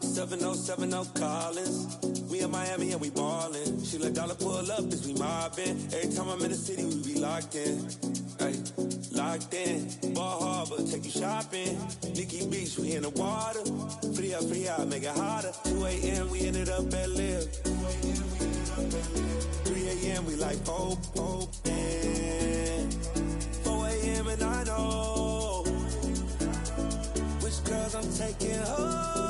7070 Collins. We in Miami and we ballin'. She let dollar pull up as we mobbin'. Every time I'm in the city, we be locked in. Ay, locked in. Ball Harbor, take you shopping. Nikki Beach, we in the water. Free up, make it hotter. 2 a.m., we ended up at Live. 3 a.m., we like Pope. 4 a.m. and I know which girls I'm taking home.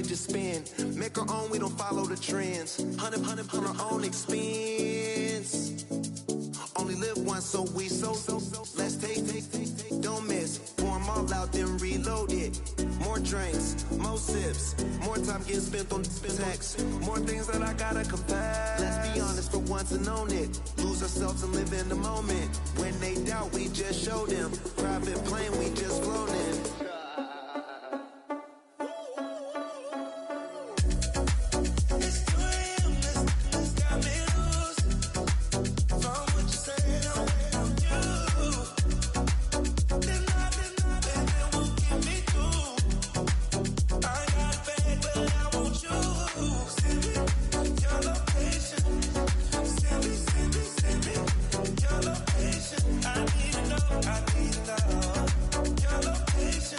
Just spin, make our own, we don't follow the trends. 100 on our own expense. Only live once, so let's take, don't miss. Pour them all out, then reload it. More drinks, more sips, more time getting spent on text. More things that I gotta confess. Let's be honest for once and own it. Lose ourselves and live in the moment. When they doubt, we just show them. Private plane, we just flown in. I need to know, your location.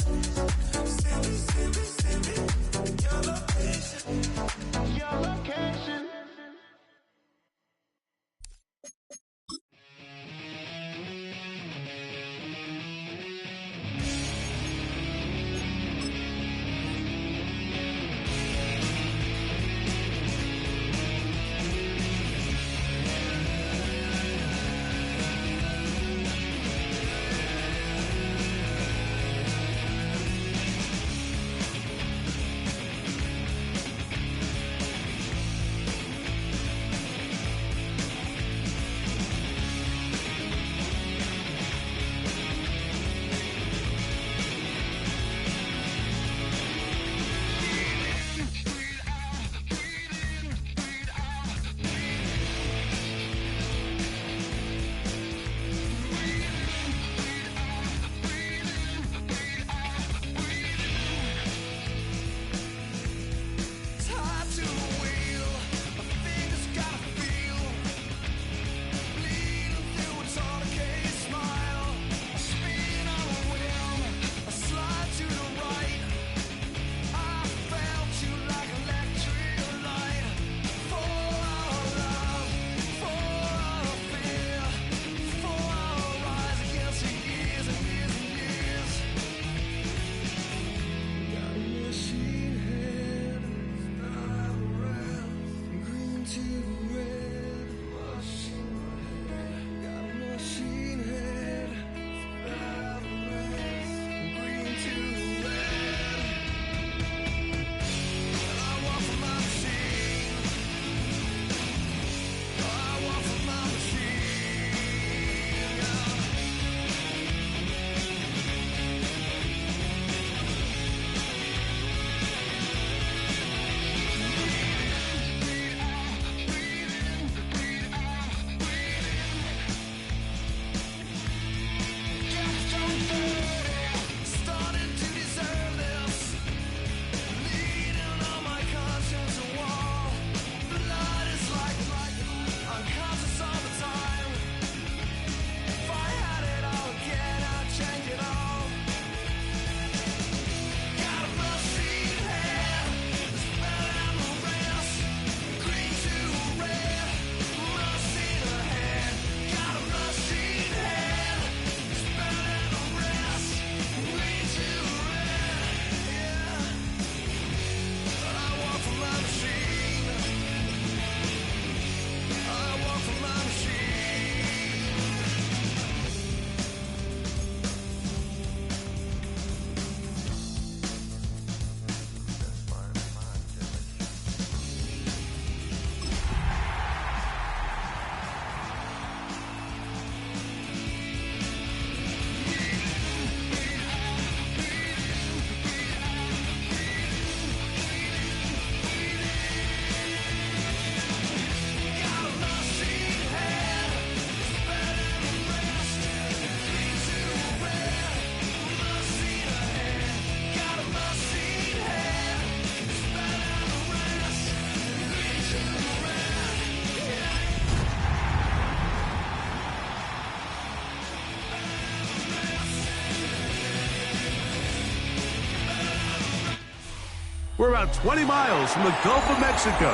We're about 20 miles from the Gulf of Mexico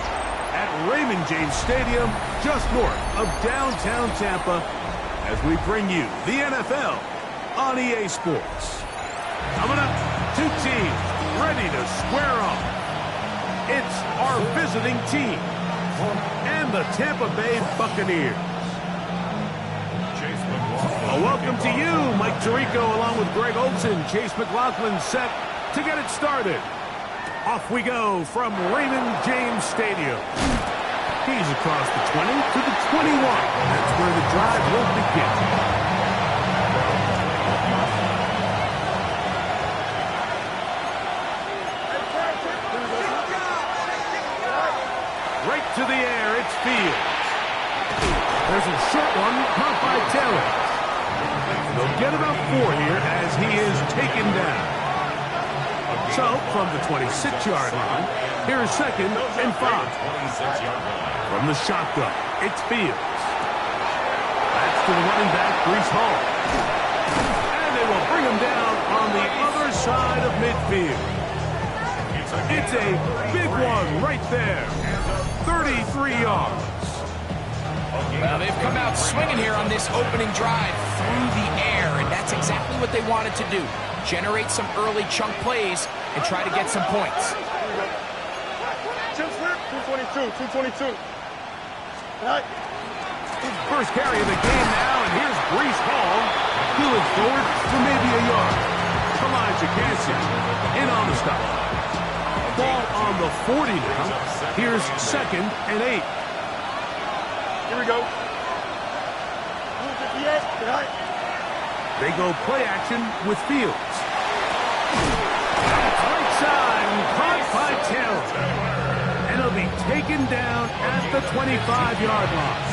at Raymond James Stadium, just north of downtown Tampa, as we bring you the NFL on EA Sports. Coming up, two teams ready to square off. It's our visiting team and the Tampa Bay Buccaneers. Welcome to you, Mike Tirico, along with Greg Olson. Chase McLaughlin set to get it started. Off we go from Raymond James Stadium. He's across the 20 to the 21. That's where the drive will begin. Right to the air, it's Fields. There's a short one caught by Taylor. They'll get about 4 here as he is taken down. So, from the 26-yard line, here is 2nd and 5. From the shotgun, it's Fields. That's to the running back, Breece Hall. And they will bring him down on the other side of midfield. It's a big one right there. 33 yards. Well, they've come out swinging here on this opening drive through the air, and that's exactly what they wanted to do. Generate some early chunk plays and try to get some points. 222. First carry of the game now, and here's Breece Hall. Peeling forward for maybe a yard. Elijah Kansas in on the stop. Ball on the 40 now. Here's 2nd and 8. Here we go. They go play action with Fields. Right side and caught by Taylor. And he'll be taken down at the 25-yard line.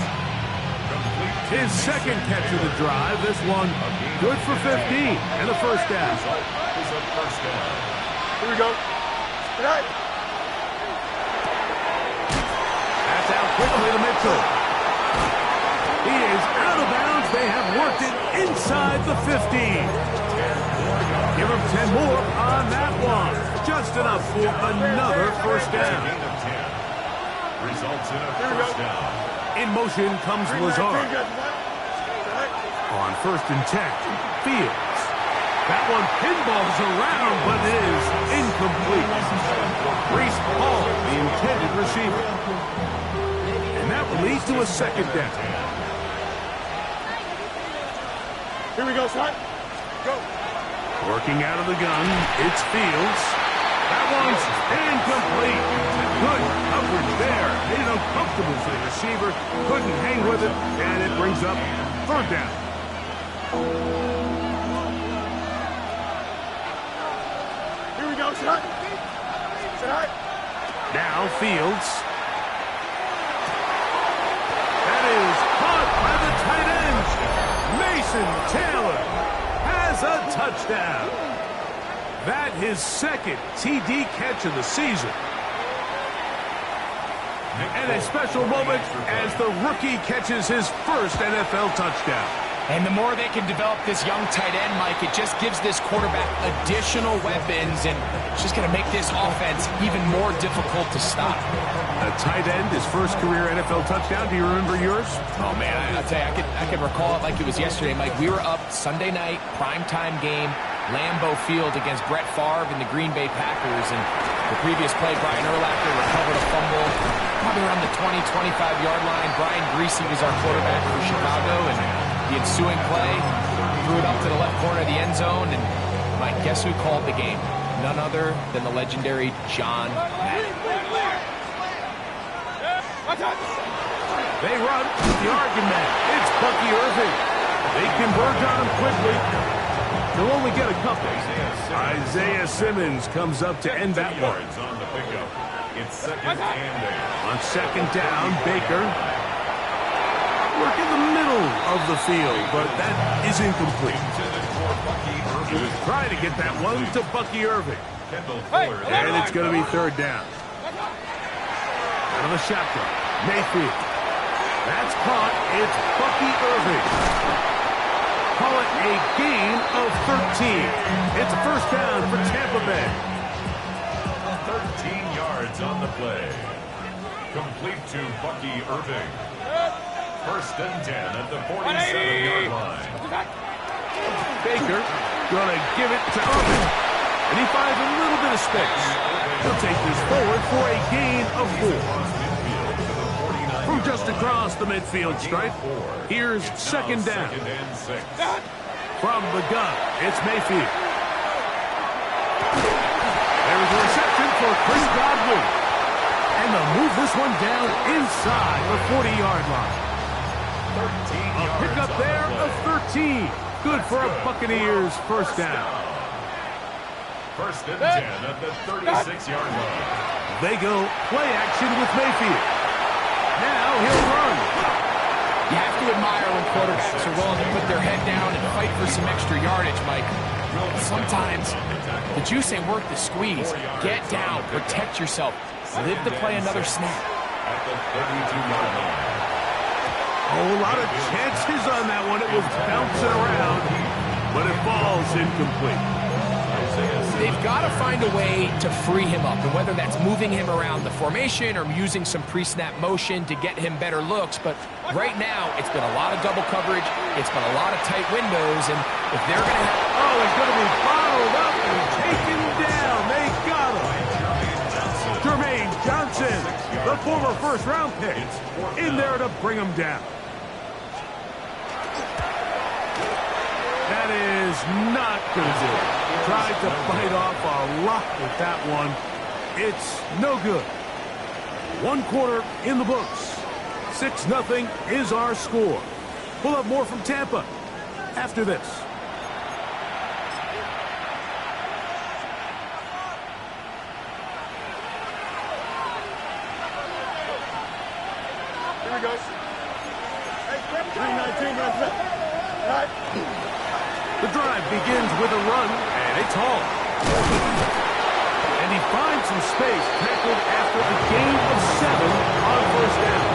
His 2nd catch of the drive. This one good for 15 and a first down. Here we go. That's out quickly to Mitchell. He is out of bounds. They have worked it inside the 15. Give him 10 more on that one. Just enough for another first down. Results in a first down. In motion comes Lazard. On 1st and 10, Fields. That one pinballs around, but it is incomplete. Breece Hall, the intended receiver. And that will lead to a 2nd down. Here we go, son. Go. Working out of the gun, it's Fields. That one's incomplete. Good coverage there. Made it uncomfortable for the receiver. Couldn't hang with it, and it brings up 3rd down. Here we go, son. Now Fields. That is caught by the tight end. Mason Taylor has a touchdown. That his 2nd TD catch of the season. And a special moment as the rookie catches his first NFL touchdown. And the more they can develop this young tight end, Mike, it just gives this quarterback additional weapons, and it's just going to make this offense even more difficult to stop. A tight end, his first career NFL touchdown. Do you remember yours? Oh, man, I'll tell you, I can recall it like it was yesterday, Mike. We were up Sunday night, primetime game, Lambeau Field against Brett Favre and the Green Bay Packers, and the previous play, Brian Urlacher recovered a fumble probably around the 20, 25-yard line. Brian Greasy was our quarterback for Chicago, and the ensuing play, threw it up to the left corner of the end zone, and Mike, guess who called the game? None other than the legendary John Madden. They run the argument. It's Bucky Irving. They converge on him quickly. They'll only get a couple. Isaiah Simmons comes up to end that one. On the pickup. It's 2nd and 8. On 2nd down, Baker. Work in the middle of the field, but that is incomplete. He was trying to get that one to Bucky Irving. And it's going to be 3rd down. Out of the shotgun, Mayfield. That's caught. It's Bucky Irving. Call it a gain of 13. It's a first down for Tampa Bay. 13 yards on the play. Complete to Bucky Irving. First and 10 at the 47-yard line. Baker gonna give it to Irving, and he finds a little bit of space. He'll take this forward for a gain of 4. From just across the midfield stripe, here's second down. From the gun, it's Mayfield. There's a reception for Chris Godwin. And they'll move this one down inside the 40-yard line. A pickup there of 13. Good for a Buccaneers first down. First and 10 at the 36-yard line. They go play action with Mayfield. Now he'll run. You have to admire when quarterbacks are willing to put their head down and fight for some extra yardage, Mike. Sometimes the juice ain't worth the squeeze. Get down, protect yourself, live to play another snap. At the 32-yard line. Oh, a lot of chances on that one. It was bouncing around, but it falls incomplete. They've got to find a way to free him up, and whether that's moving him around the formation or using some pre-snap motion to get him better looks. But right now, it's been a lot of double coverage. It's been a lot of tight windows, and if they're going to... Oh, he's going to be bottled up and taken down. They got him. Jermaine Johnson, the former first-round pick, in there to bring him down. That is not going to do it. Tried to bite off a lot with that one. It's no good. 1 quarter in the books. 6-0 is our score. We'll have more from Tampa after this. Here we go. 3:19 minutes left. All right. The drive begins with a run, and it's Hall. And he finds some space, tackled after a gain of 7 on first down.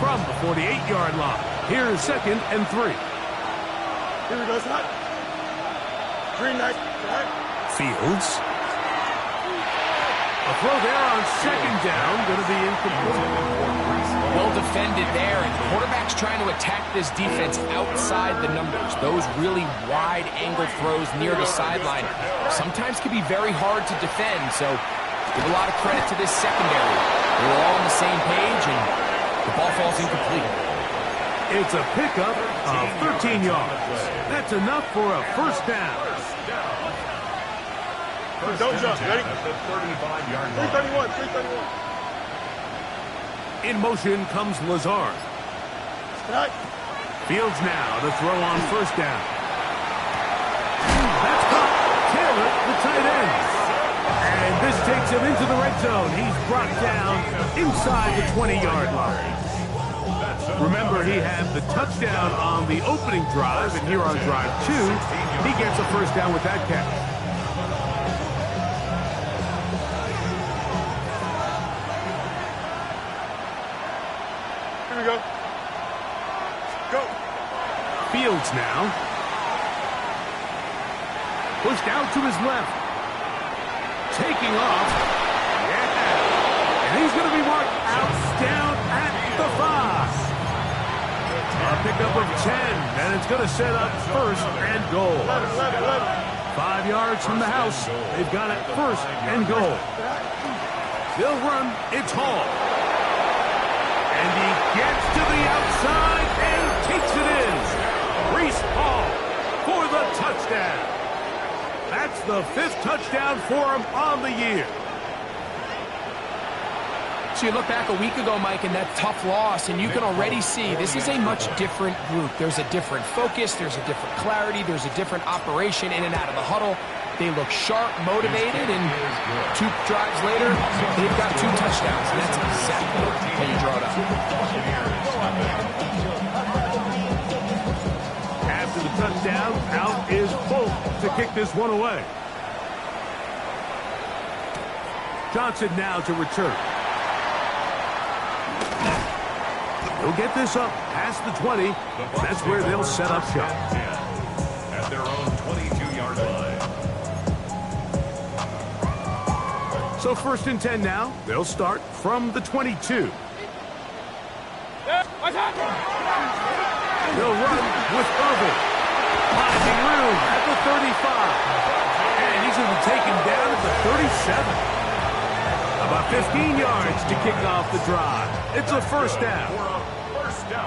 From the 48-yard line, here's second and 3. Here we go, son. 3:19. Fields. A throw there on second down, going to be incomplete. Well defended there, and the quarterback's trying to attack this defense outside the numbers. Those really wide-angle throws near the sideline sometimes can be very hard to defend, so give a lot of credit to this secondary. They're all on the same page, and the ball falls incomplete. It's a pickup of 13 yards. That's enough for a first down. Don't jump. Ready? At the 35-yard line. 3:31. In motion comes Lazard. Right. Fields now to throw on first down. That's caught. Taylor, the tight end. And this takes him into the red zone. He's brought down inside the 20-yard line. Remember, he had the touchdown on the opening drive, and here on drive 2, he gets a first down with that catch. Here we go. Go. Fields now. Pushed out to his left. Taking off. Yeah. And he's going to be marked out down at the 5. A pickup of 10, and it's going to set up first and goal. 11. 5 yards from the house. They've got it first and goal. They'll run. It's Hall. And he gets to the outside and takes it in. Reese Hall for the touchdown. That's the 5th touchdown for him on the year. So you look back a week ago, Mike, and that tough loss, and you can already see this is a much different group. There's a different focus. There's a different clarity. There's a different operation in and out of the huddle. They look sharp, motivated, and 2 drives later, they've got 2 touchdowns. And that's exactly how you draw it up. After the touchdown, out is Bolt to kick this one away. Johnson now to return. He'll get this up past the 20. That's where they'll set up shop. At their own 22-yard line. So 1st and 10 now. They'll start from the 22. They'll run with Irving. Finding room at the 35. And he's going to be taken down at the 37. About 15 yards to kick off the drive. It's a 1st down.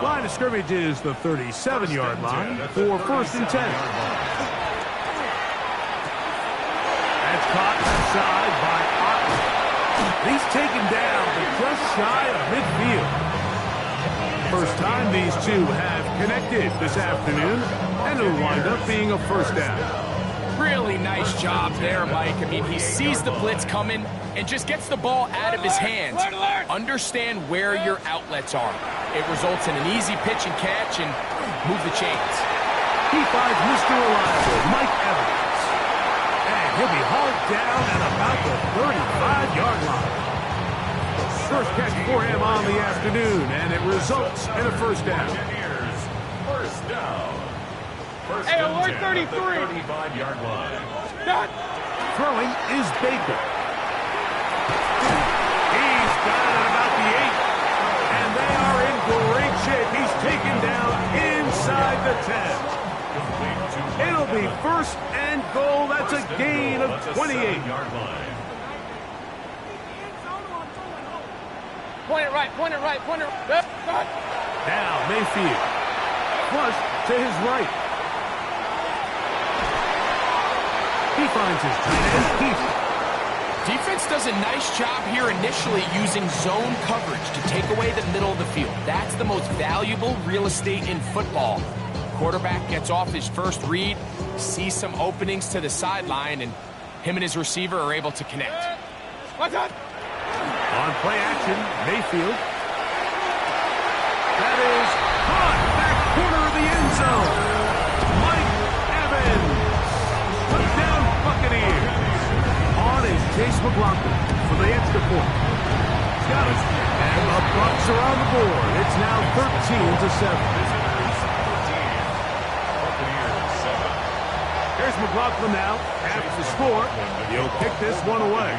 Line of scrimmage is the 37-yard line for 1st and 10. That's caught inside by Otten. He's taken down to just shy of midfield. First time these two have connected this afternoon, and it'll wind up being a 1st down. Really nice job there, Mike. I mean, he sees the blitz coming and just gets the ball out of his hands. Understand where your outlets are. It results in an easy pitch and catch and move the chains. He finds Mr. Reliable, Mike Evans. And he'll be hauled down at about the 35-yard line. First catch for him on the afternoon, and it results in a 1st down. First down. Hey, alert 33. 35-yard line. Throwing is Baker. He's got it at about the 8. And they are in great shape. He's taken down inside the 10. It'll be 1st and goal. That's a gain of 28. Point it right. Now Mayfield. Flush to his right. He finds his tight end, Keith. Defense does a nice job here initially using zone coverage to take away the middle of the field. That's the most valuable real estate in football. Quarterback gets off his first read, sees some openings to the sideline, and him and his receiver are able to connect. On play action, Mayfield. That is caught back corner of the end zone. Mike Evans. Touchdown Buccaneers. On is Chase McLaughlin for the extra point. He's got it. And the Bucs are on the board. It's now 13-7. Here's McLaughlin now. Half the score. He'll kick this one away.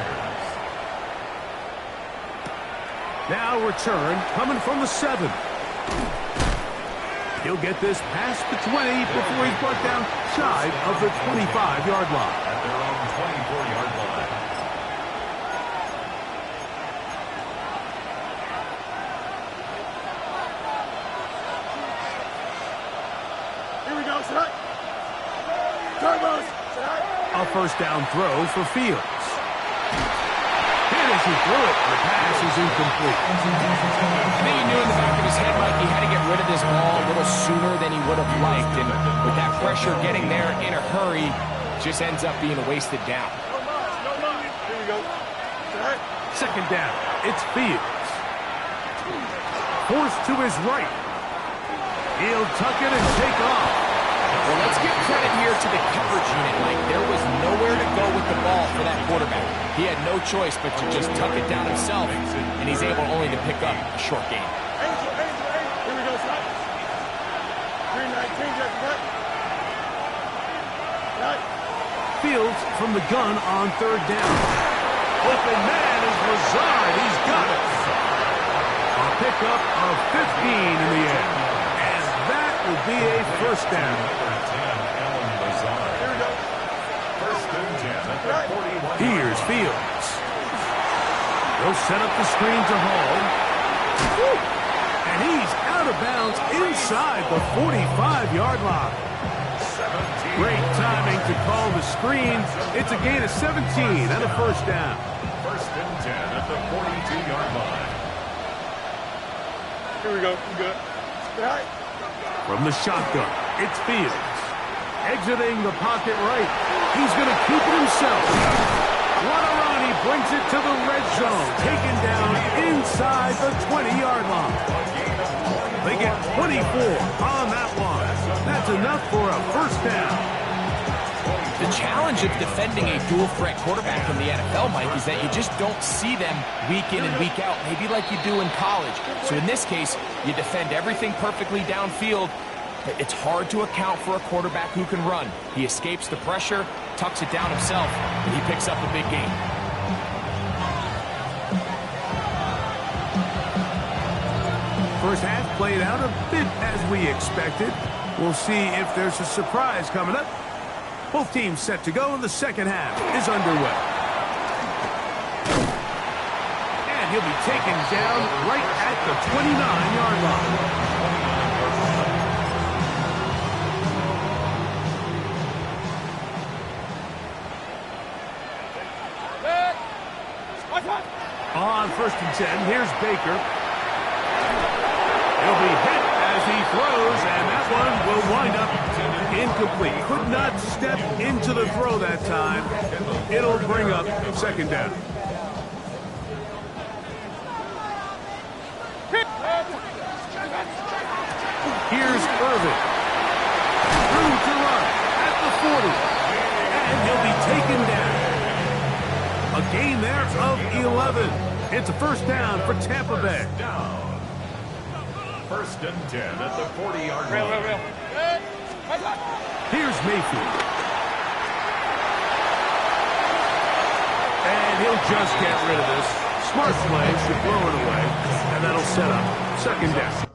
Now return coming from the 7. He'll get this past the 20 before he's brought down shy of the 25-yard line. At their own 24-yard line. Here we go, tonight. Turbos, tonight. A 1st down throw for Fields. Hit as he threw it. The pass is incomplete. I think he knew in the back of his head, Mike, he had to get rid of this ball a little sooner than he would have liked. And with that pressure getting there in a hurry, just ends up being a wasted down. Here we go. Tonight. 2nd down. It's Fields. Forced to his right. He'll tuck it and take off. Well, let's give credit here to the coverage unit, Mike. There was nowhere to go with the ball for that quarterback. He had no choice but to just tuck it down himself, and he's able only to pick up a short gain. Angel. Here we go, tonight. 319, tonight. Fields from the gun on 3rd down. Open man is Lazard. He's got it. A pickup of 15 in the air. And that will be a 1st down. Here we go. First and 10 at the 41. Here's Fields. They'll set up the screen to Hall. And he's out of bounds inside the 45-yard line. Great timing to call the screen. It's a gain of 17 and a 1st down. First and 10 at the 42-yard line. Here we go. We good. Tonight. From the shotgun, it's Fields. Exiting the pocket right. He's going to keep it himself. What a run. He brings it to the red zone. Taken down inside the 20-yard line. They get 24 on that one. That's enough for a 1st down. The challenge of defending a dual-threat quarterback in the NFL, Mike, is that you just don't see them week in and week out, maybe like you do in college. So in this case, you defend everything perfectly downfield. It's hard to account for a quarterback who can run. He escapes the pressure, tucks it down himself, and he picks up a big gain. First half played out a bit as we expected. We'll see if there's a surprise coming up. Both teams set to go, and the second half is underway. And he'll be taken down right at the 29-yard line. On 1st and 10, here's Baker. He'll be hit as he throws, and that one will wind up incomplete. Could not step into the throw that time. It'll bring up second down. Here's Irvin. Through to run at the 40. And he'll be taken down. A gain there of 11. It's a first down for Tampa Bay. First and 10 at the 40-yard line. Here's Mayfield. And he'll just get rid of this. Smart play, should blow it away. And that'll set up second down.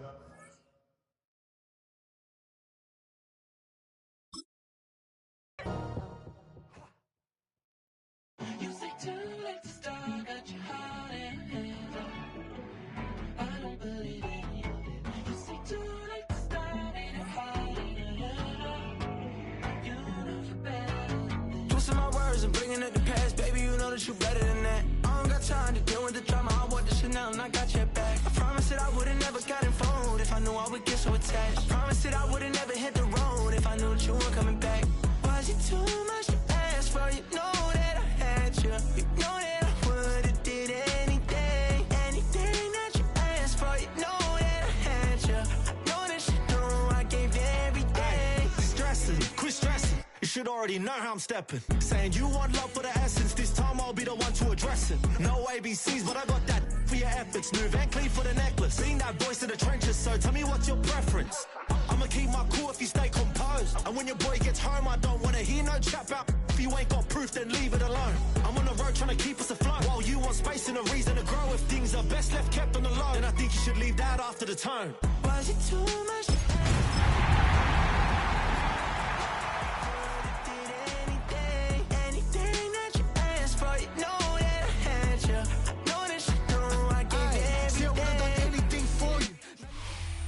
You better than that. I don't got time to deal with the drama. I want the Chanel and I got your back. I promise that I would've never gotten phoned if I knew I would get so attached. I promise that I would've never hit the road if I knew that you weren't coming back. Was it too much to ask for? You know that I had you. You know that I would've did anything, anything that you asked for. You know that I had you. I know that you know I gave you everything. Stressing, quit stressing. You should already know how I'm stepping. Saying you want love for the essence. This time I'll be the one to address it. No ABCs, but I got that for your efforts. New Van Cleef for the necklace. Being that voice in the trenches, so tell me what's your preference. I'ma keep my cool if you stay composed. And when your boy gets home, I don't wanna hear no chat about. If you ain't got proof, then leave it alone. I'm on the road trying to keep us afloat. While you want space and a reason to grow. If things are best left kept on the low, then I think you should leave that after the tone. Was it too much?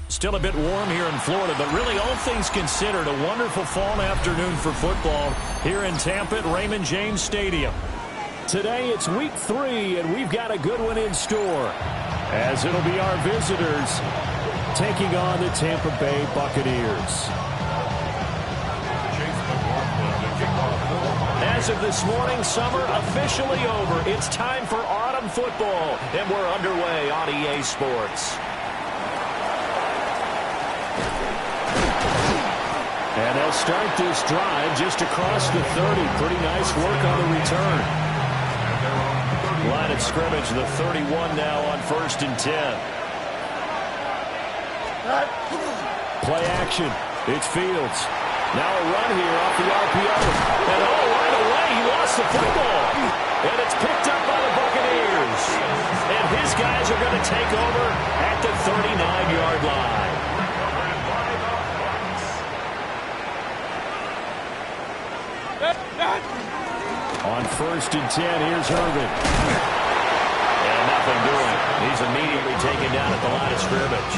Still a bit warm here in Florida, but really all things considered, a wonderful fall afternoon for football here in Tampa at Raymond James Stadium. Today it's week 3, and we've got a good one in store, as it'll be our visitors taking on the Tampa Bay Buccaneers. As of this morning, summer officially over. It's time for autumn football, and we're underway on EA Sports. And they'll start this drive just across the 30. Pretty nice work on the return. Line of scrimmage, the 31 now on 1st and 10. Play action. It's Fields. Now a run here off the RPO. And right away, he lost the football. And it's picked up by the Buccaneers. And his guys are going to take over at the 39-yard line. On 1st and 10, here's Irvin. And nothing doing. He's immediately taken down at the line of scrimmage.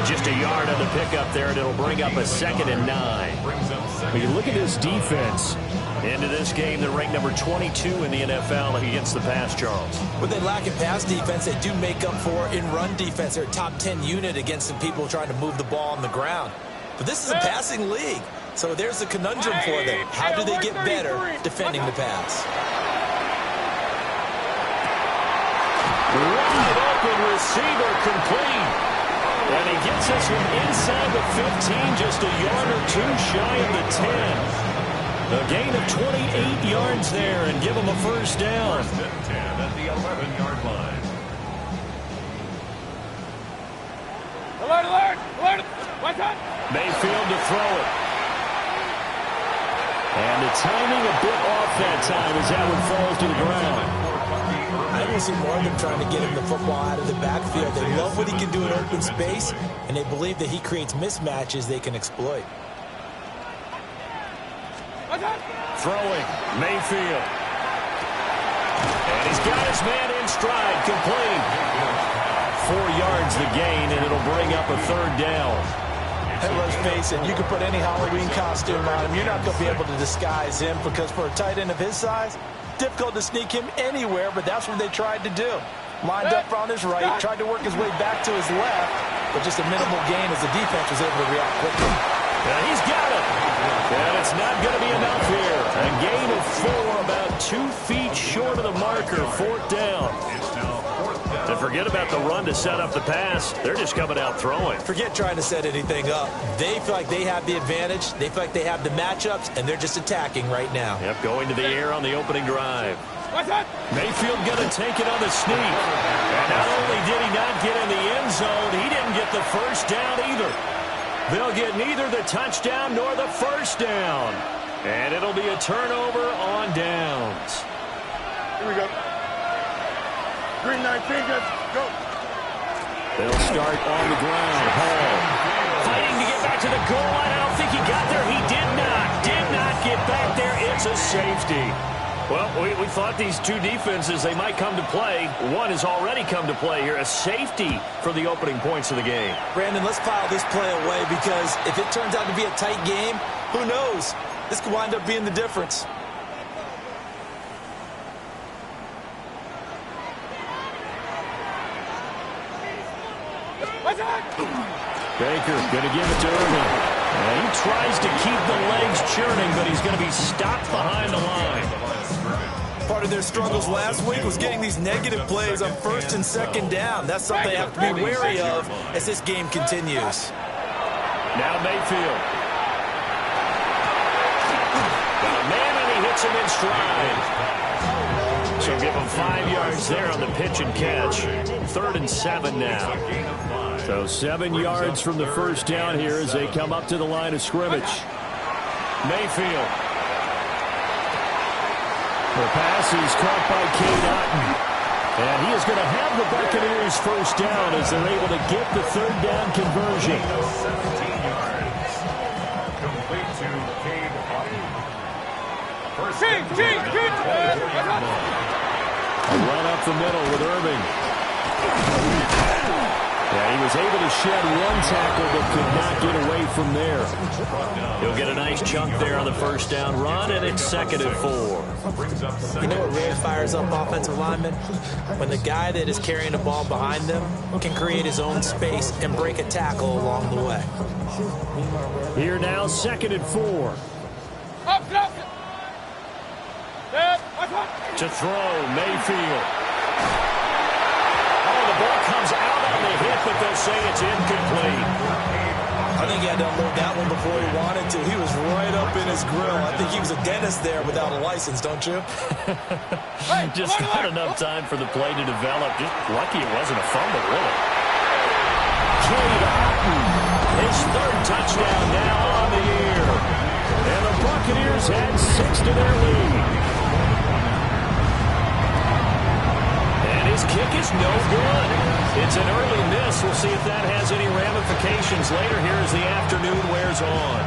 Just a yard on the pickup there, and it'll bring up a 2nd and 9. When you look at this defense, into this game, they're ranked number 22 in the NFL against the pass, Charles. When they lack in pass defense, they do make up for in run defense. They're a top 10 unit against some people trying to move the ball on the ground. But this is a passing league. So there's a conundrum for them. How do they get better defending the pass? Wide open receiver complete. And he gets us from inside the 15, just a yard or two shy of the 10. A gain of 28 yards there and give them a first down. First and 10 at the 11-yard line. Alert! Watch out! Mayfield to throw it. And the timing a bit off that time as that one falls to the ground. I will see more of them trying to get him the football out of the backfield. They love what he can do in open space, and they believe that he creates mismatches they can exploit. Throwing, Mayfield. And he's got his man in stride, complete. 4 yards the gain, and it'll bring up a third down. Hey, let's face it, you can put any Halloween costume on him. You're not going to be able to disguise him because for a tight end of his size, difficult to sneak him anywhere, but that's what they tried to do. Lined up on his right, tried to work his way back to his left, but just a minimal gain as the defense was able to react quickly. And he's got it. And it's not going to be enough here. A gain of 4, about 2 feet short of the marker, fourth down. And forget about the run to set up the pass. They're just coming out throwing. Forget trying to set anything up. They feel like they have the advantage. They feel like they have the matchups, and they're just attacking right now. Yep, going to the air on the opening drive. Mayfield going to take it on the sneak. And not only did he not get in the end zone, he didn't get the first down either. They'll get neither the touchdown nor the first down. And it'll be a turnover on downs. Here we go. Green 19, just go. They'll start on the ground. Hall fighting to get back to the goal line. I don't think he got there. He did not get back there. It's a safety. Well, we thought these two defenses, they might come to play. One has already come to play here. A safety for the opening points of the game. Brandon, let's file this play away because if it turns out to be a tight game, who knows? This could wind up being the difference. Baker going to give it to Irvin. And he tries to keep the legs churning, but he's going to be stopped behind the line. Part of their struggles last week was getting these negative plays on first and second down. That's something they have to be wary of as this game continues. Now Mayfield. Got a man, and he hits him in stride. So give him 5 yards there on the pitch and catch. 3rd and 7 now. So 7 yards from the first down here as they come up to the line of scrimmage. Mayfield. The pass is caught by Cade Otton. And he is going to have the Buccaneers first down as they're able to get the 3rd down conversion. 17 yards. Complete to Cade Otton. First and 10. A run up the middle with Irving. Yeah, he was able to shed one tackle but could not get away from there. He'll get a nice chunk there on the first down run, and it's 2nd and 4. You know what really fires up offensive linemen? When the guy that is carrying the ball behind them can create his own space and break a tackle along the way. Here now, 2nd and 4. To throw, Mayfield. Oh, the ball comes out on the hit, but they'll say it's incomplete. I think he had to unload that one before he wanted to. He was right up in his grill. I think he was a dentist there without a license, don't you? Just not enough time for the play to develop. Just lucky it wasn't a fumble, really. Cade Otton, his 3rd touchdown now on the year. And the Buccaneers add 6 to their lead. His kick is no good. It's an early miss. We'll see if that has any ramifications later here as the afternoon wears on.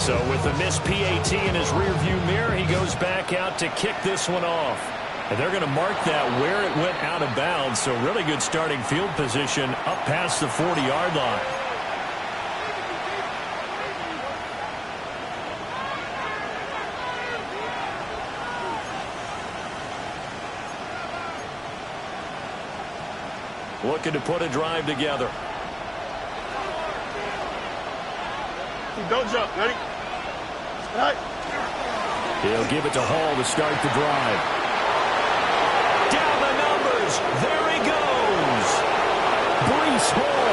So with the missed PAT in his rearview mirror, he goes back out to kick this one off. And they're going to mark that where it went out of bounds. So really good starting field position up past the 40-yard line. Looking to put a drive together. Don't jump. Ready? Right. He'll give it to Hall to start the drive. Down the numbers. There he goes. Breece Hall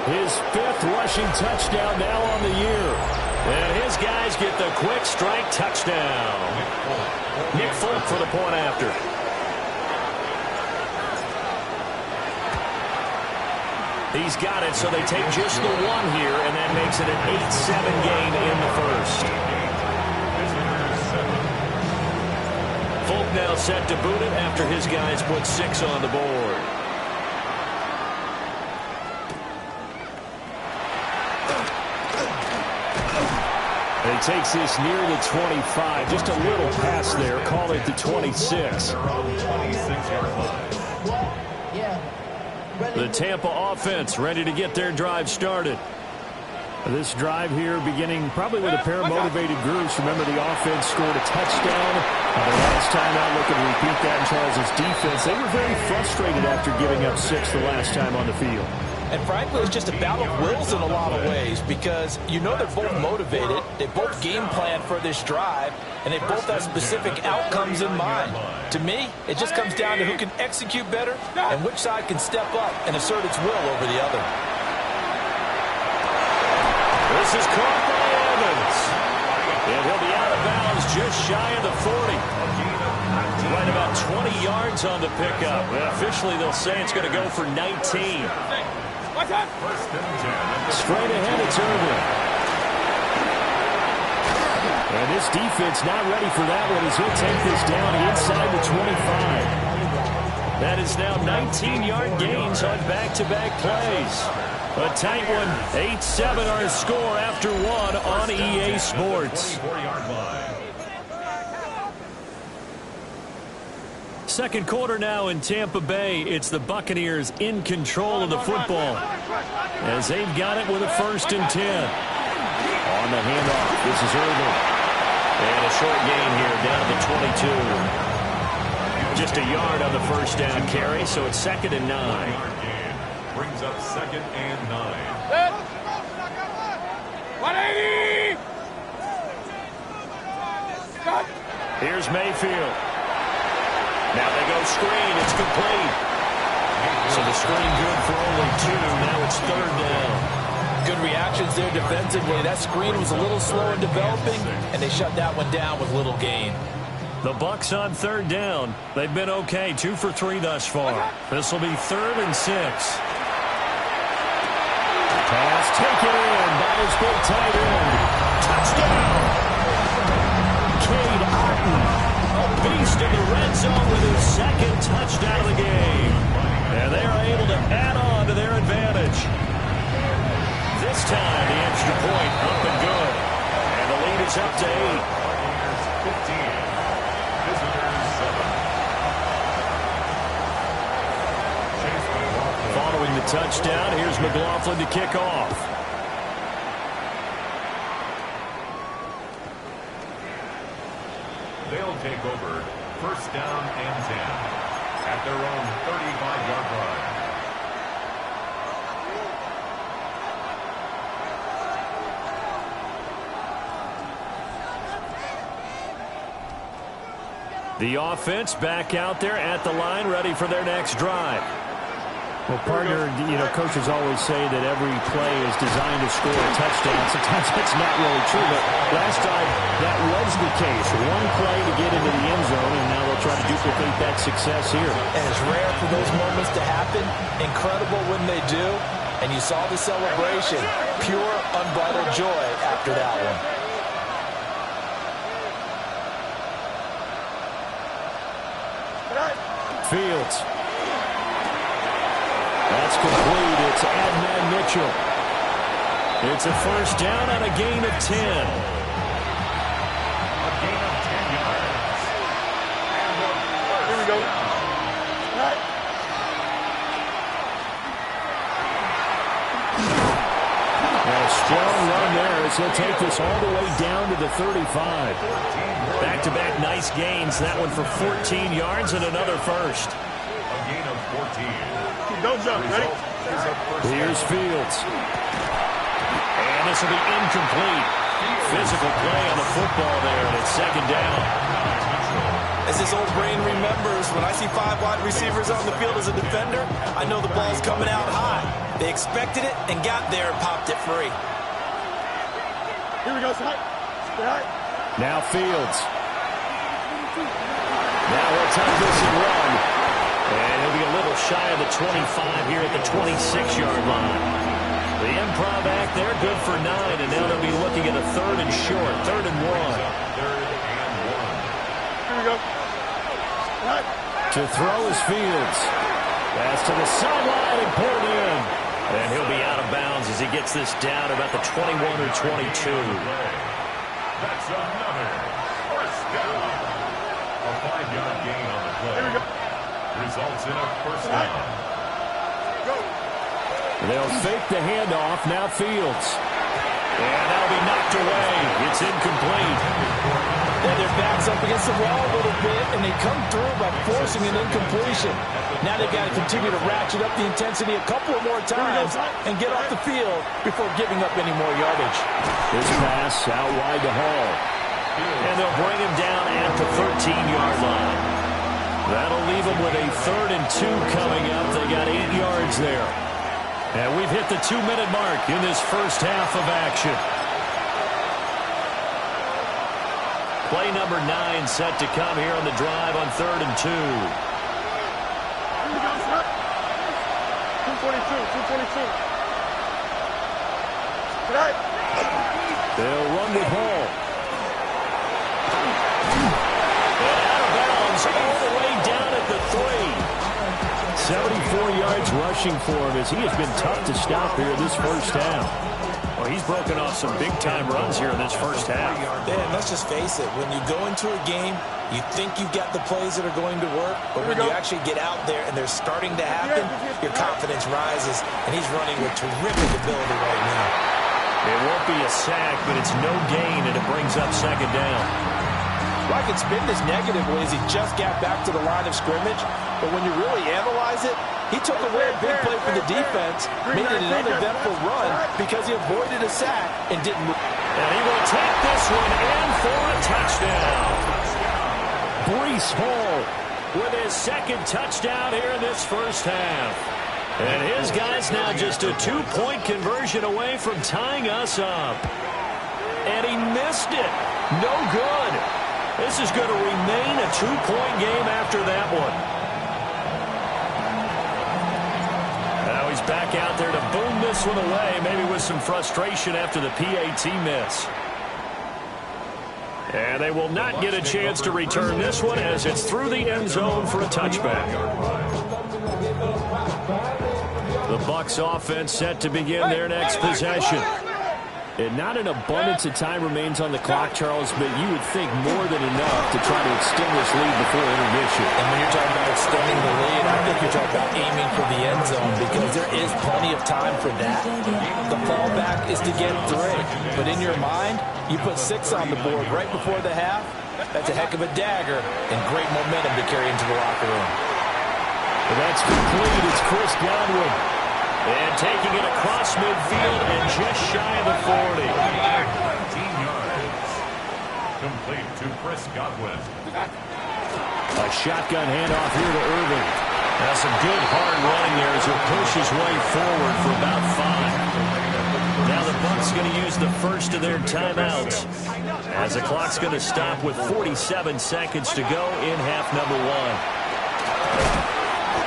His 5th rushing touchdown now on the year. And his guys get the quick strike touchdown. Nick Folk for the point after. He's got it, so they take just the one here, and that makes it an 8-7 game in the first. Folk now set to boot it after his guys put 6 on the board. And he takes this near the 25. Just a little pass there. Call it the 26. The Tampa offense ready to get their drive started. This drive here beginning probably with a pair of motivated groups. Remember, the offense scored a touchdown. The last time out, looking to repeat that in Charles' defense. They were very frustrated after giving up 6 the last time on the field. And frankly, it's just a battle of wills in a lot of ways because you know they're both motivated. They both game plan for this drive, and they both have specific outcomes in mind. To me, it just comes down to who can execute better and which side can step up and assert its will over the other. This is caught by Evans. And he'll be out of bounds just shy of the 40. Right about 20 yards on the pickup. Well, officially, they'll say it's going to go for 19. Straight ahead, it's Irvin. And this defense not ready for that one as he'll take this down inside the 25. That is now 19-yard gains on back-to-back plays. A tight one, 8-7 our score after one on EA Sports. Second quarter now in Tampa Bay. It's the Buccaneers in control of the football as they've got it with a 1st and 10. On the handoff, this is Irvin. And a short gain here down to the 22. Just a yard on the first down carry, so it's 2nd and 9. Brings up 2nd and 9. 180! Here's Mayfield. Now they go screen. It's complete. So the screen good for only 2. Now it's 3rd down. Good reactions there defensively. That screen was a little slow in developing, and they shut that one down with little gain. The Bucs on 3rd down. They've been okay. 2 for 3 thus far. This will be 3rd and 6. Pass taken in by his big tight end. Touchdown! Cade Otton, a beast in the red zone with his 2nd touchdown of the game. And they are able to add on to their advantage. This time, the extra point up and good. And the lead is up to 8. 15. Following the touchdown, here's McLaughlin to kick off. They'll take over 1st down and 10 at their own 35-yard line. The offense back out there at the line, ready for their next drive. Well, partner, coaches always say that every play is designed to score a touchdown. Sometimes that's not really true, but last time that was the case. One play to get into the end zone, and now they'll try to duplicate that success here. And it's rare for those moments to happen. Incredible when they do. And you saw the celebration. Pure, unbridled joy after that one. Fields. That's complete. It's Adnan Mitchell. It's a 1st down on a gain of 10. A gain of 10 yards. Here we go. And a strong run there as he'll take this all the way down to the 35. Back-to-back nice gains. That one for 14 yards and another 1st. A gain of 14. Don't jump, ready? Here's Fields. And this will be incomplete. Physical play on the football there, and it's 2nd down. As this old brain remembers, when I see 5 wide receivers on the field as a defender, I know the ball's coming out high. They expected it and got there and popped it free. Here we go, side. Now Fields. Now he'll take this and run. And he'll be a little shy of the 25 here at the 26-yard line. The improv act there, good for 9, and now they'll be looking at a 3rd and short, 3rd and 1. Here we go. To throw is Fields. Pass to the sideline and pulled in. And he'll be out of bounds as he gets this down about the 21 or 22. That's another first down. A 5-yard gain on the play. Results in a first down. They'll fake the handoff. Now Fields. And that'll be knocked away. It's incomplete. Yeah, their back's up against the wall a little bit, and they come through by forcing an incompletion. Now they've got to continue to ratchet up the intensity a couple of more times and get off the field before giving up any more yardage. This pass out wide to Hall. And they'll bring him down at the 13-yard line. That'll leave them with a 3rd and 2 coming up. They got 8 yards there. And we've hit the 2-minute mark in this first half of action. Play number 9 set to come here on the drive on 3rd and 2. 242. They'll run with Hall. And out of bounds all the way down at the 3. 74 yards rushing for him as he has been tough to stop here this first half. Well, he's broken off some big-time runs here in this first half. Yeah, and let's just face it. When you go into a game, you think you've got the plays that are going to work, but when you actually get out there and they're starting to happen, your confidence rises, and he's running with terrific ability right now. It won't be a sack, but it's no gain, and it brings up 2nd down. Well, I could spin this negative ways. He just got back to the line of scrimmage, but when you really analyze it, he took away a big play for the defense, made it an uneventful run because he avoided a sack and didn't move. And he will take this one in for a touchdown. Breece Hall with his 2nd touchdown here in this first half. And his guy's now just a 2-point conversion away from tying us up. And he missed it. No good. This is going to remain a 2-point game after that one. Now he's back out there to boom this one away, maybe with some frustration after the PAT miss. And they will not get a chance to return this one as it's through the end zone for a touchback. The Bucs offense set to begin their next possession. And not an abundance of time remains on the clock, Charles, but you would think more than enough to try to extend this lead before intermission. And when you're talking about extending the lead, I think you're talking about aiming for the end zone because there is plenty of time for that. The fallback is to get 3. But in your mind, you put 6 on the board right before the half. That's a heck of a dagger and great momentum to carry into the locker room. And that's complete. It's Chris Godwin. And taking it across midfield and just shy of the 40. 19 yards. Complete to Chris Godwin. A shotgun handoff here to Irving. Now some good hard running there as he'll push his way forward for about 5. Now the Bucs going to use the first of their timeouts as the clock's going to stop with 47 seconds to go in half number 1.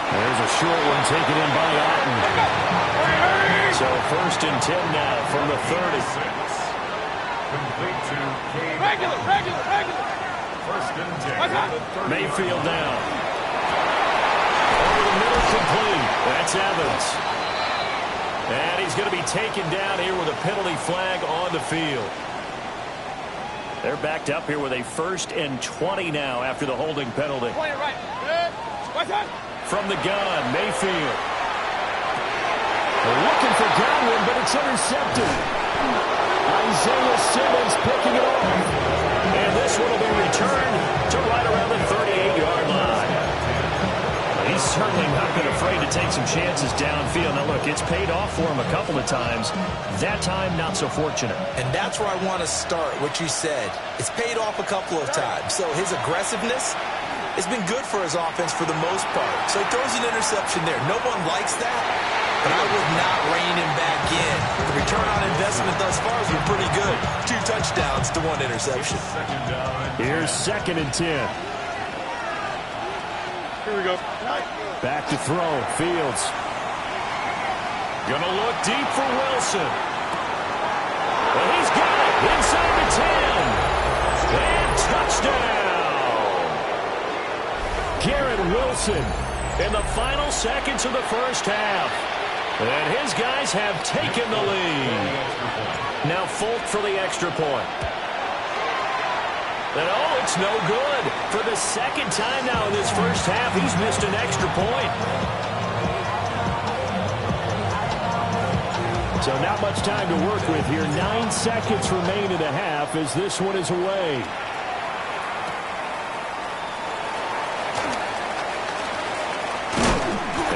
There's a short one taken in by Otten. So 1st and 10 now from the 30. Complete to Cade. Regular. 1st and 10. Mayfield down. Over the middle, complete. That's Evans. And he's going to be taken down here with a penalty flag on the field. They're backed up here with a 1st and 20 now after the holding penalty. From the gun, Mayfield. They're looking for Godwin, but it's intercepted. Isaiah Simmons picking it up. And this one will be returned to right around the 38-yard line. He's certainly not been afraid to take some chances downfield. Now, look, it's paid off for him a couple of times. That time, not so fortunate. And that's where I want to start, what you said. It's paid off a couple of times. So his aggressiveness it's been good for his offense for the most part. So he throws an interception there. No one likes that, but I would not rein him back in. The return on investment thus far has been pretty good. 2 touchdowns to 1 interception. Here's 2nd and 10. Here we go. Back to throw. Fields. Gonna look deep for Wilson. Well, he's got it inside the 10. And touchdown. Garrett Wilson in the final seconds of the first half. And his guys have taken the lead. Now Folk for the extra point. And oh, it's no good. For the 2nd time now in this first half, he's missed an extra point. So not much time to work with here. 9 seconds remain in the half as this one is away.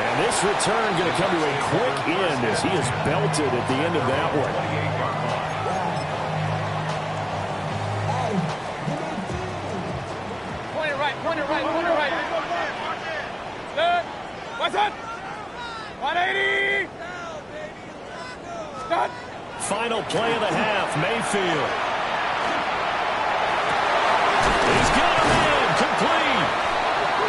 And this return going to come to a quick end as he is belted at the end of that one. Point it right. Good. What's up? 180. Done. Final play of the half, Mayfield. He's got a man, complete.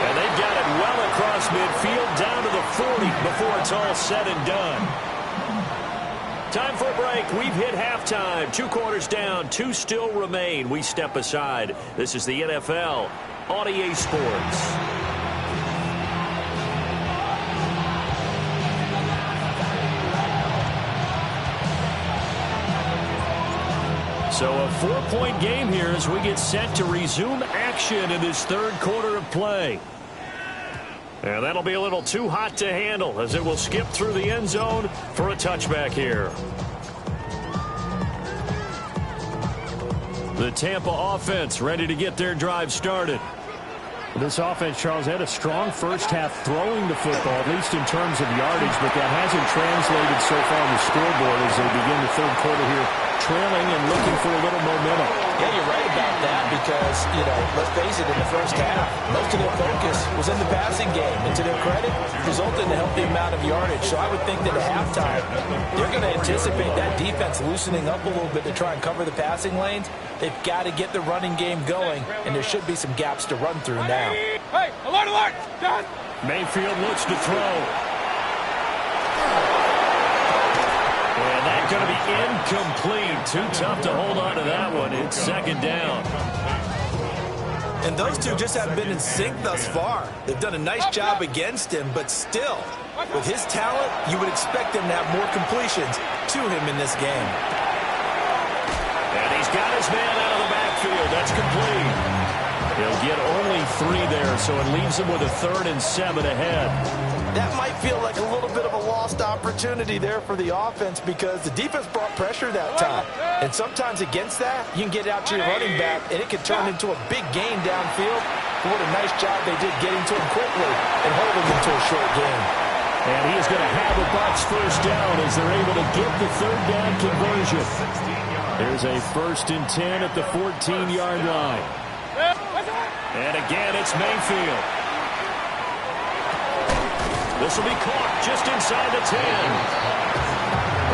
And they've got it well across midfield, down to the 40 before it's all said and done. Time for a break. We've hit halftime. 2 quarters down, 2 still remain. We step aside. This is the NFL on EA Sports. So a 4-point game here as we get set to resume action in this 3rd quarter of play. And that'll be a little too hot to handle as it will skip through the end zone for a touchback here. The Tampa offense ready to get their drive started. This offense, Charles, had a strong first half throwing the football, at least in terms of yardage, but that hasn't translated so far on the scoreboard as they begin the 3rd quarter here, trailing and looking for a little momentum. Yeah, you're right about that because, let's face it, in the first half, most of their focus was in the passing game. And to their credit, resulted in a healthy amount of yardage. So I would think that at halftime, they're going to anticipate that defense loosening up a little bit to try and cover the passing lanes. They've got to get the running game going, and there should be some gaps to run through now. Hey, alert! Done. Mayfield looks to throw. And that's going to be incomplete. Too tough to hold on to that one. It's 2nd down. And those two just haven't been in sync thus far. They've done a nice job against him, but still, with his talent, you would expect them to have more completions to him in this game. And he's got his man out of the backfield. That's complete. He'll get only 3 there, so it leaves him with a 3rd and 7 ahead. That might feel like a little bit of a lost opportunity there for the offense because the defense brought pressure that time. And sometimes against that, you can get out to your running back, and it can turn into a big gain downfield. What a nice job they did getting to him quickly and holding him to a short gain. And he is going to have the Bucs first down as they're able to get the 3rd down conversion. There's a 1st and 10 at the 14-yard line. And again, it's Mayfield. This will be caught just inside the 10.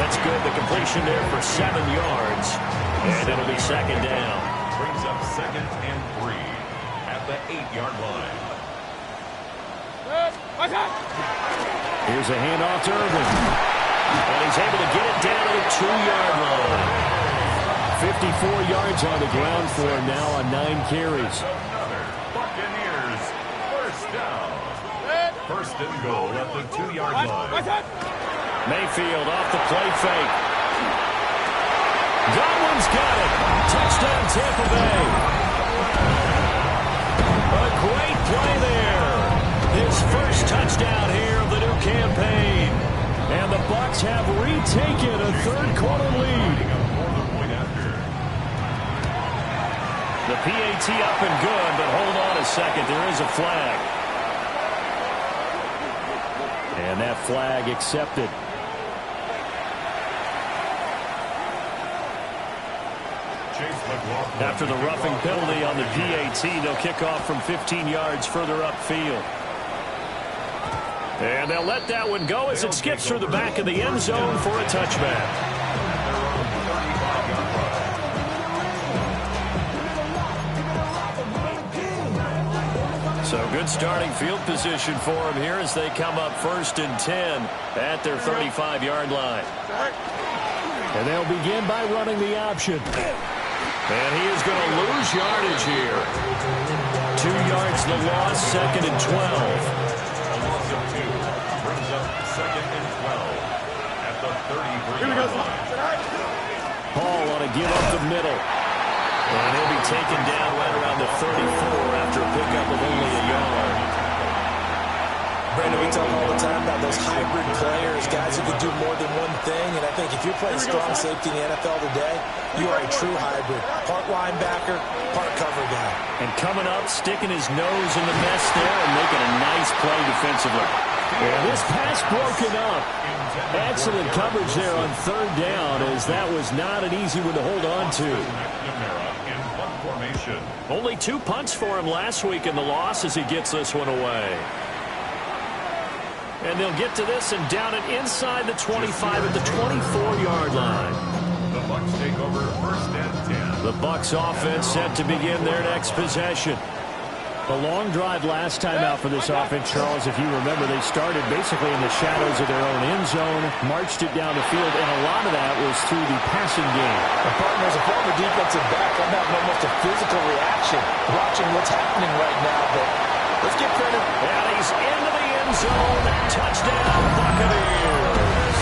That's good. The completion there for 7 yards. And it'll be 2nd down. Brings up 2nd and 3 at the 8-yard line. Here's a handoff to Irvin. And he's able to get it down to the 2-yard line. 54 yards on the ground for him now on 9 carries. Another Buccaneers first down. 1st and goal at the 2-yard line. Mayfield off the play fake. Godwin's got it. Touchdown Tampa Bay. A great play there. His first touchdown here of the new campaign. And the Bucs have retaken a 3rd quarter lead. The PAT up and good, but hold on a second. There is a flag. And that flag accepted. Chase After the roughing penalty on the PAT, they'll kick off from 15 yards further upfield. And they'll let that one go as it skips through the back of the end zone for a touchback. So good starting field position for them here as they come up 1st and 10 at their 35-yard line. And they'll begin by running the option. And he is going to lose yardage here. 2 yards the loss, 2nd and 12. A loss of 2 brings up 2nd and 12 at the 33-yard line. Paul on a give up the middle. And he'll be taken down right around the 34 after a pickup of only a yard. Brandon, we talk all the time about those hybrid players, guys who can do more than one thing. And I think if you're playing strong safety in the NFL today, you are a true hybrid. Part linebacker, part cover guy. And coming up, sticking his nose in the mess there and making a nice play defensively. And this pass broken up. Excellent coverage there on 3rd down, as that was not an easy one to hold on to. Only 2 punts for him last week in the loss as he gets this one away. And they'll get to this and down it inside the 25 at the 24-yard line. The Bucs take over 1st and 10. The Bucs offense set to begin their next possession. A long drive last time out for this offense, Charles. If you remember, they started basically in the shadows of their own end zone, marched it down the field, and a lot of that was through the passing game. As a former defensive back, I'm having almost a physical reaction watching what's happening right now. But let's give credit. And he's into the end zone. Touchdown, Buccaneers.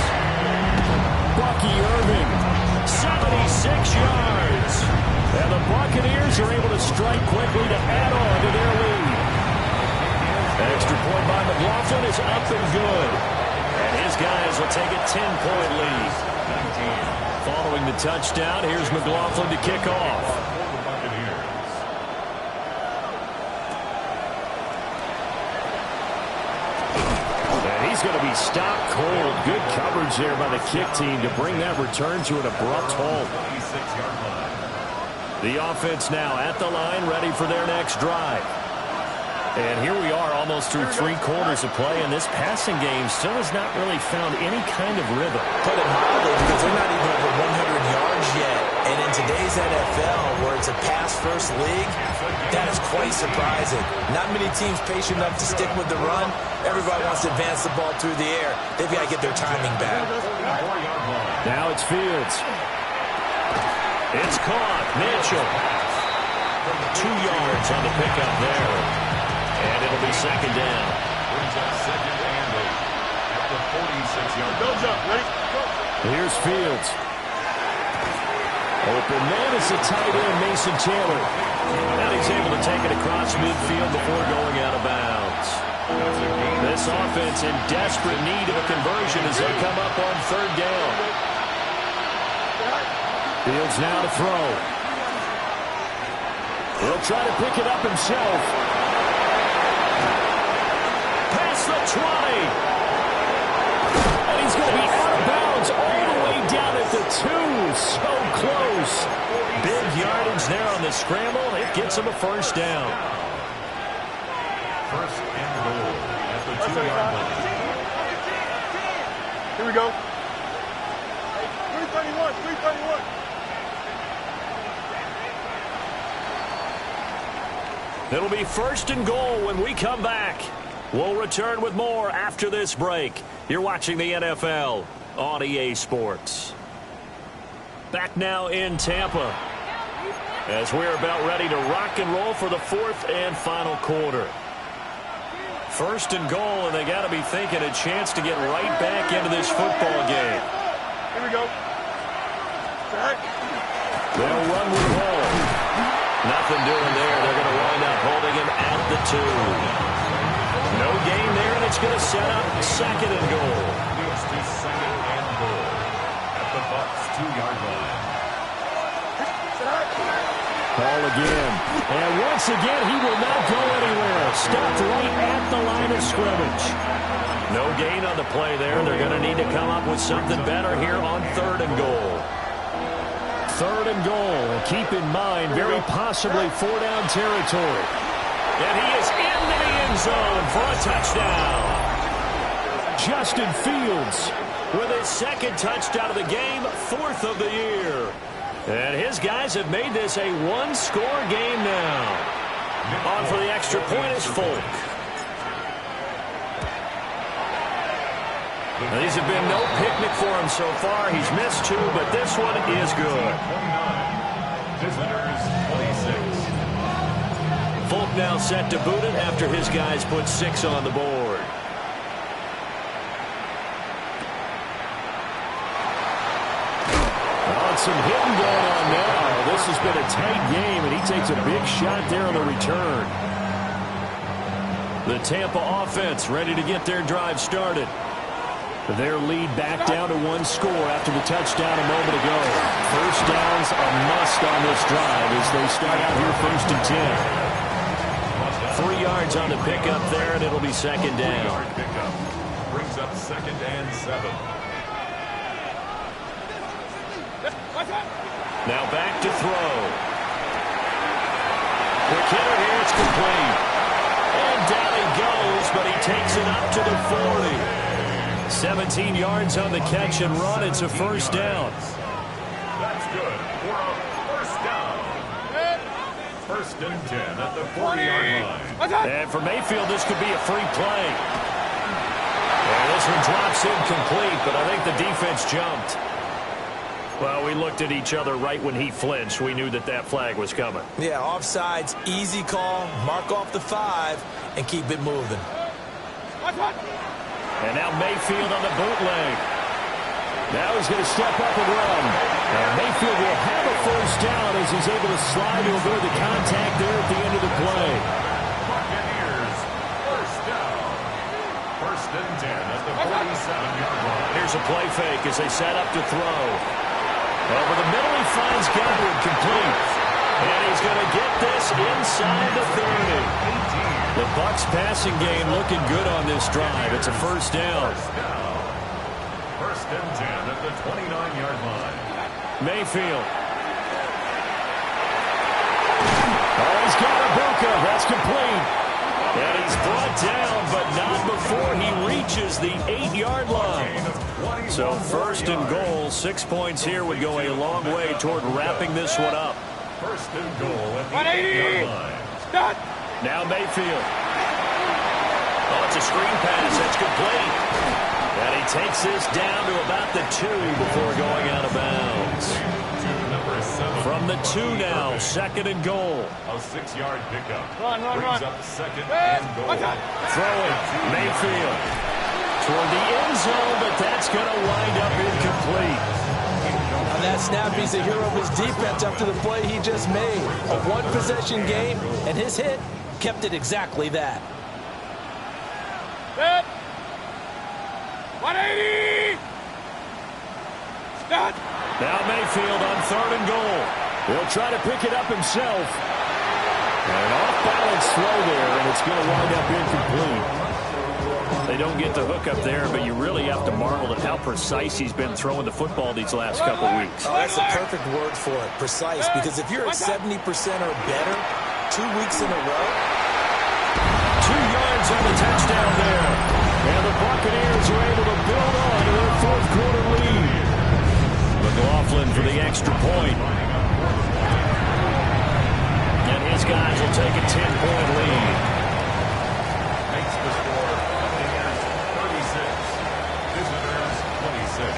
Bucky Irving, 76 yards. And the Buccaneers are able to strike quickly to add on to their lead. Extra point by McLaughlin is up and good. And his guys will take a 10-point lead. Following the touchdown, here's McLaughlin to kick off. He's going to be stopped cold. Good coverage there by the kick team to bring that return to an abrupt halt. The offense now at the line, ready for their next drive. And here we are almost through 3 quarters of play, and this passing game still has not really found any kind of rhythm. Put it mildly, because they're not even over 100 yards yet. And in today's NFL, where it's a pass-first league, that is quite surprising. Not many teams patient enough to stick with the run. Everybody wants to advance the ball through the air. They've got to get their timing back. Now it's Fields. It's caught. Mitchell. 2 yards on the pickup there. And it'll be 2nd down. Brings up 2nd and 8 at the 46-yard line. Go, jump. Ready? Go. Here's Fields. Open man is the tight end, Mason Taylor. And he's able to take it across midfield before going out of bounds. This offense in desperate need of a conversion as they come up on 3rd down. Fields now to throw. He'll try to pick it up himself. Past the 20. And he's going to be out of bounds all the way down at the 2. So close. Big yardage there on the scramble. It gets him a 1st down. 1st and goal at the 2-yard line. Here we go. 331, 331. It'll be 1st and goal when we come back. We'll return with more after this break. You're watching the NFL on EA Sports. Back now in Tampa as we're about ready to rock and roll for the 4th and final quarter. 1st and goal, and they got to be thinking a chance to get right back into this football game. Here we go. Back. They'll run with the ball. Nothing doing there. They're going to wind up holding him at the 2. No gain there, and it's going to set up 2nd and goal. Moves to 2nd and goal at the Bucs 2-yard line. Ball again. And once again, he will not go anywhere. Stopped right at the line of scrimmage. No gain on the play there. They're going to need to come up with something better here on 3rd and goal. 3rd and goal. Keep in mind, very possibly 4-down territory. And he is into the end zone for a touchdown. Justin Fields with his 2nd touchdown of the game, 4th of the year. And his guys have made this a one-score game now. On for the extra point is Folk. Now, these have been no picnic for him so far. He's missed 2, but this one is good. Visitors 26. Folk now set to boot it after his guys put 6 on the board. Some hitting going on now. This has been a tight game, and he takes a big shot there on the return. The Tampa offense ready to get their drive started. Their lead back down to 1 score after the touchdown a moment ago. First down's a must on this drive as they start out here 1st and 10. 3 yards on the pickup there, and it'll be 2nd down. 3-yard pickup brings up 2nd and 7. Now back to throw. The hitter here, it's complete. And down he goes, but he takes it up to the 40. 17 yards on the catch and run. It's a 1st down. That's good for a 1st down. 1st and 10 at the 40-yard line. And for Mayfield, this could be a free play. And this one drops incomplete, but I think the defense jumped. Well, we looked at each other right when he flinched. We knew that flag was coming. Yeah, offsides, easy call, mark off the 5, and keep it moving. And now Mayfield on the bootleg. Now he's going to step up and run. And Mayfield will have a 1st down as he's able to slide to avoid the contact there at the end of the play. Buccaneers, 1st down. 1st and 10 at the 47-yard line. Here's a play fake as they set up to throw. Over the middle, he finds Godwin complete. And he's going to get this inside the 30. The Bucs passing game looking good on this drive. It's a 1st down. 1st and 10 at the 29-yard line. Mayfield. Oh, he's got Ibuka. That's complete. And he's brought down, but not before he reaches the 8-yard line. So 1st and goal, 6 points here would go a long way toward wrapping this one up. 1st and goal at the 8-yard line. Stop. Now Mayfield. Oh, it's a screen pass. That's complete. And he takes this down to about the 2 before going out of bounds. From the 2 now, 2nd and goal. A 6-yard pickup. Run. Brings up 2nd and goal. Throwing, Mayfield. Toward the end zone, but that's going to wind up incomplete. On that snap, he's a hero of his defense after the play he just made. A 1-possession game, and his hit kept it exactly that. 180! Stop! Now Mayfield on 3rd and goal. He'll try to pick it up himself. An off-balance throw there, and it's going to wind up incomplete. They don't get the hook up there, but you really have to marvel at how precise he's been throwing the football these last couple weeks. Oh, that's the perfect word for it, precise, because if you're at 70% or better 2 weeks in a row. 2 yards on the touchdown there. And the Buccaneers are able to build on to their 4th quarter lead. McLaughlin for the extra point. And his guys will take a 10-point lead. Makes the score Buccaneers 36. Visitors 26.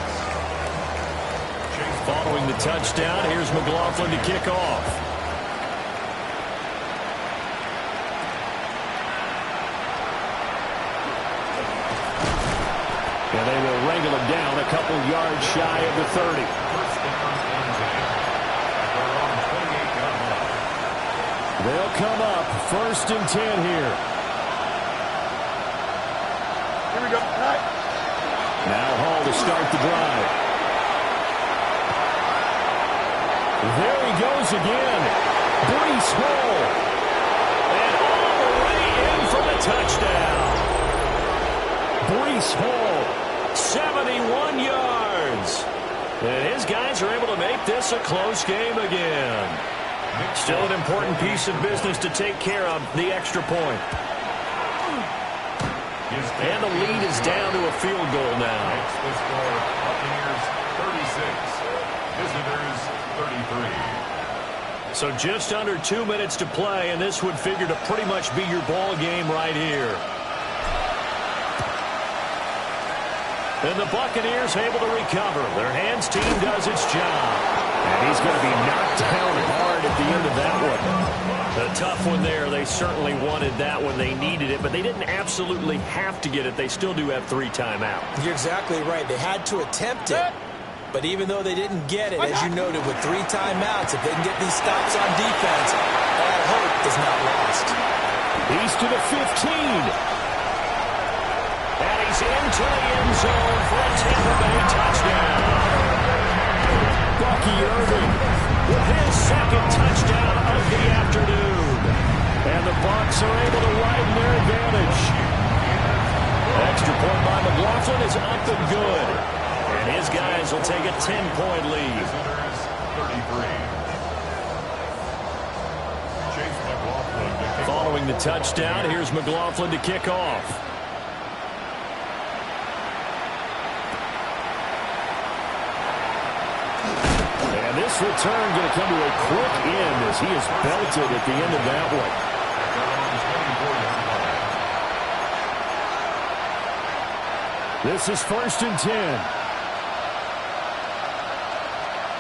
Following the touchdown, here's McLaughlin to kick off. And they will wrangle him down a couple yards shy of the 30. They'll come up 1st and 10 here. Here we go. All right. Now Hall to start the drive. There he goes again. Breece Hall. And all the way in for the touchdown. Breece Hall, 71 yards. And his guys guys are able to make this a close game again. Still an important piece of business to take care of, the extra point. And the lead is down to a field goal now. The score, Buccaneers 36, visitors 33. So just under 2 minutes to play, and this would figure to pretty much be your ball game right here. And the Buccaneers able to recover. Their hands team does its job. And he's going to be knocked down hard at the end of that one. A tough one there. They certainly wanted that one. They needed it, but they didn't absolutely have to get it. They still do have 3 timeouts. You're exactly right. They had to attempt it. But even though they didn't get it, as you noted, with 3 timeouts, if they can get these stops on defense, all hope is not lost. He's to the 15. And he's into the end zone for a Tampa Bay touchdown. Bucky Irving with his second touchdown of the afternoon. And the Bucs are able to widen their advantage. Extra point by McLaughlin is up and good. And his guys will take a 10-point lead. Following the touchdown, here's McLaughlin to kick off. This return going to come to a quick end as he is belted at the end of that one. This is 1st and 10.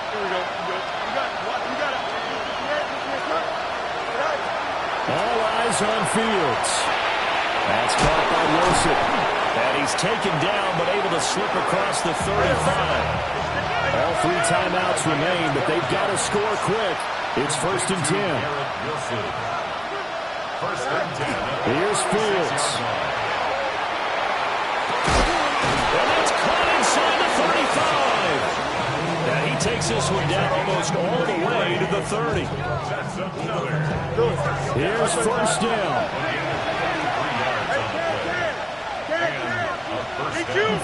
Here we go. You got it. All eyes on Fields. That's caught by Wilson. And he's taken down but able to slip across the 35. All 3 timeouts remain, but they've got to score quick. It's 1st and 10. Here's Fields. And it's caught inside the 35. And he takes this one down almost all the way to the 30. Here's 1st down.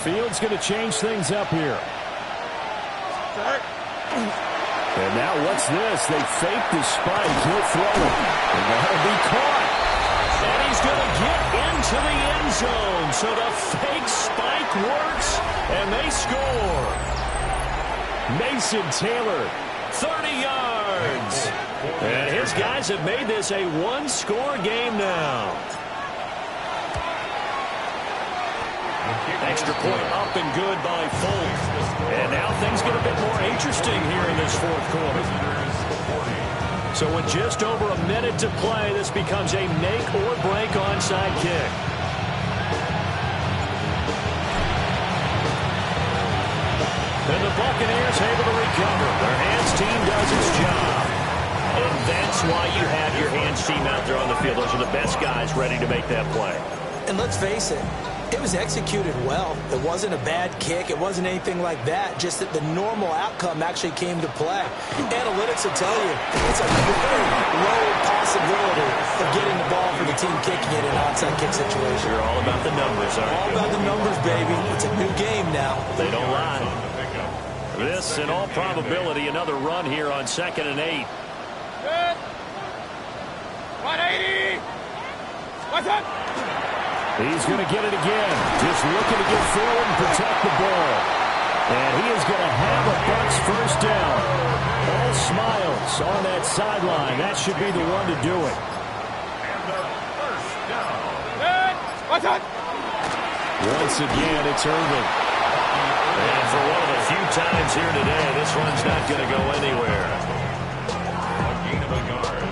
Fields going to change things up here. And now what's this? They fake the spike. He'll throw it. And that'll be caught. And he's going to get into the end zone. So the fake spike works, and they score. Mason Taylor, 30 yards. And his guys have made this a 1-score game now. Extra point up and good by Folk. And now things get a bit more interesting here in this 4th quarter. So with just over a minute to play, this becomes a make-or-break onside kick. And the Buccaneers able to recover. Their hands team does its job. And that's why you have your hands team out there on the field. Those are the best guys ready to make that play. And let's face it, it was executed well. It wasn't a bad kick. It wasn't anything like that. Just that the normal outcome actually came to play. Analytics will tell you it's a very low possibility of getting the ball for the team kicking it in an onside kick situation. You're all about the numbers, aren't you? All about the numbers, baby. It's a new game now. They don't lie. This, in all probability, another run here on 2nd and 8. Good. 180. What's up? He's going to get it again. Just looking to get forward and protect the ball. And he is going to have a Bucs 1st down. All smiles on that sideline. That should be the one to do it. And the 1st down. Good. What's up? Once again, it's Irving. And for one of the few times here today, this one's not going to go anywhere. A gain of a yard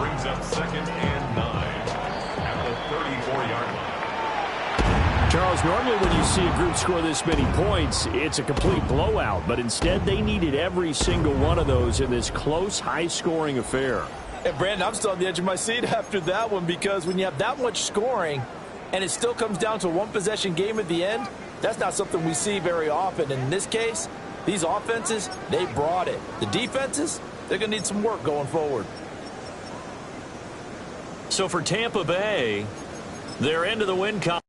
brings up 2nd and 9 at the 34-yard line. Charles, normally when you see a group score this many points, it's a complete blowout. But instead, they needed every single one of those in this close, high-scoring affair. And Brandon, I'm still on the edge of my seat after that one, because when you have that much scoring and it still comes down to a one-possession game at the end, that's not something we see very often. And in this case, these offenses, they brought it. The defenses, they're going to need some work going forward. So for Tampa Bay, they're into the win column.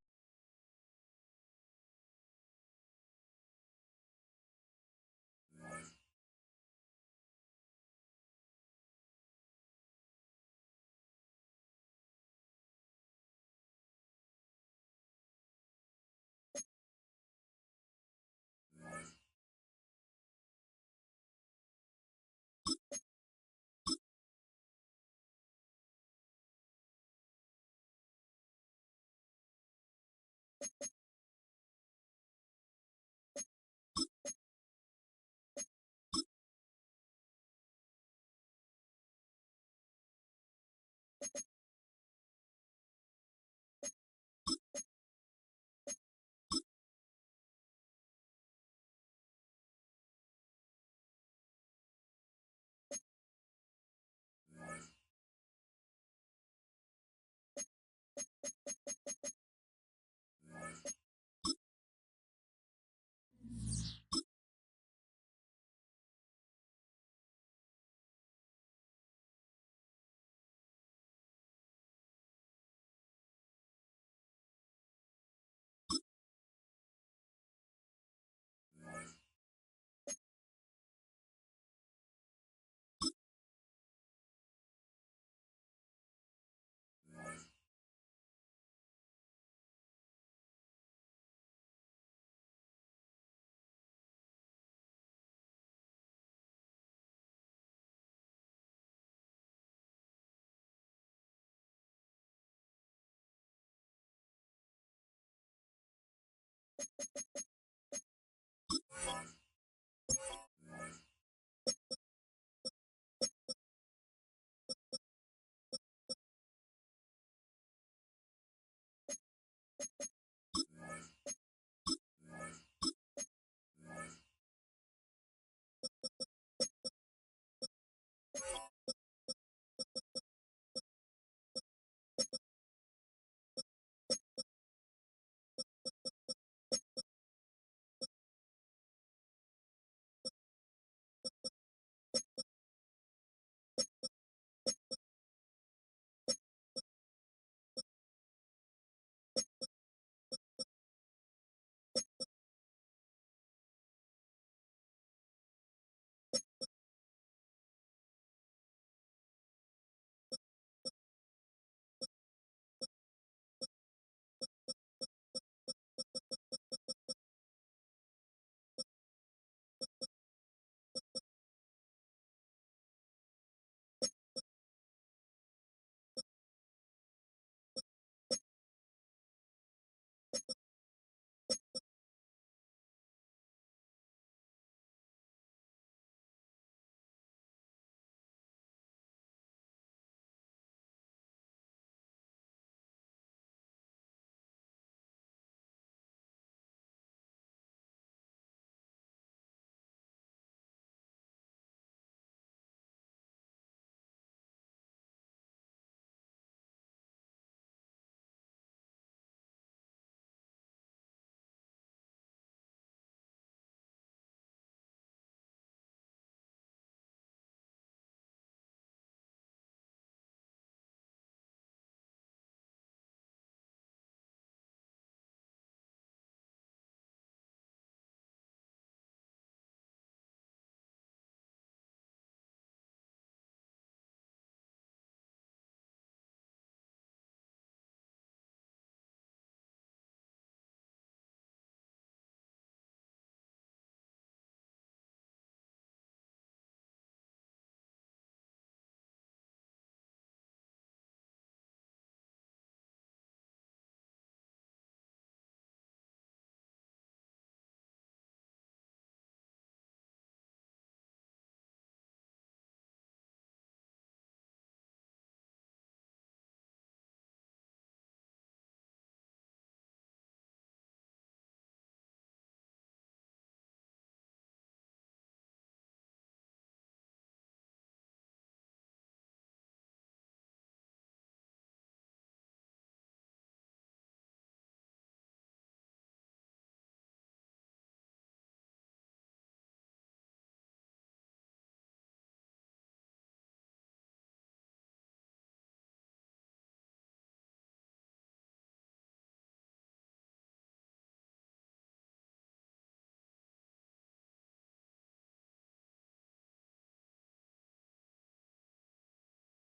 You